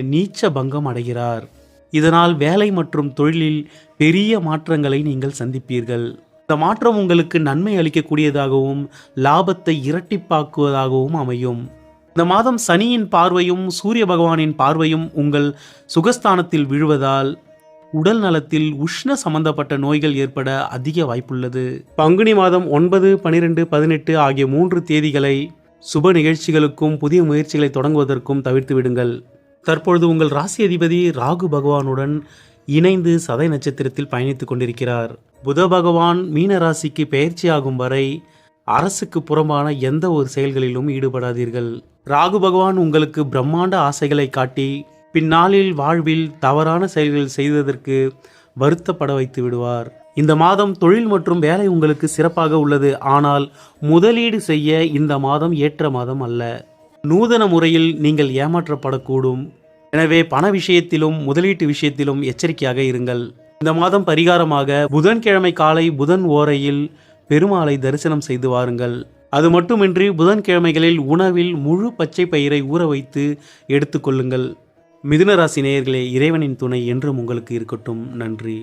நீச்ச பங்கம் அடைகிறார். இதனால் வேலை மற்றும் தொழிலில் பெரிய மாற்றங்களை நீங்கள் சந்திப்பீர்கள். இந்த மாற்றம் உங்களுக்கு நன்மை அளிக்கக்கூடியதாகவும் லாபத்தை இரட்டிப்பாக்குவதாகவும் அமையும். இந்த மாதம் சனியின் பார்வையும் சூரிய பகவானின் பார்வையும் உங்கள் சுகஸ்தானத்தில் விழுவதால் உடல் நலத்தில் உஷ்ண சம்பந்தப்பட்ட நோய்கள் ஏற்பட அதிக வாய்ப்புள்ளது. பங்குனி மாதம் 9, 12, 18 ஆகிய 3 தேதிகளை சுப நிகழ்ச்சிகளுக்கும் புதிய முயற்சிகளை தொடங்குவதற்கும் தவிர்த்து விடுங்கள். தற்பொழுது உங்கள் ராசி அதிபதி ராகு பகவானுடன் இணைந்து சதய நட்சத்திரத்தில் பயணித்துக் கொண்டிருக்கிறார். புத பகவான் மீன ராசிக்கு பெயர்ச்சியாகும் வரை அரசுக்கு புறம்பான எந்த ஒரு செயல்களிலும் ஈடுபடாதீர்கள். ராகு பகவான் உங்களுக்கு பிரம்மாண்ட ஆசைகளை காட்டி பின்னாளில் வாழ்வில் தவறான செயல்கள் செய்ததற்கு வருத்தப்பட வைத்து விடுவார். இந்த மாதம் தொழில் மற்றும் வேலை உங்களுக்கு சிறப்பாக உள்ளது. ஆனால் முதலீடு செய்ய இந்த மாதம் ஏற்ற மாதம் அல்ல. நூதன முறையில் நீங்கள் ஏமாற்றப்படக்கூடும். எனவே பண விஷயத்திலும் முதலீட்டு விஷயத்திலும் எச்சரிக்கையாக இருங்கள். இந்த மாதம் பரிகாரமாக புதன்கிழமை காலை புதன் ஓரையில் பெருமாளை தரிசனம் செய்து வாருங்கள். அது மட்டுமின்றி புதன்கிழமைகளில் உணவில் முழு பச்சை பயிரை ஊற வைத்து எடுத்துக்கொள்ளுங்கள். மிதுன ராசி நேயர்களே, இறைவனின் துணை என்றும் உங்களுக்கு இருக்கட்டும். நன்றி.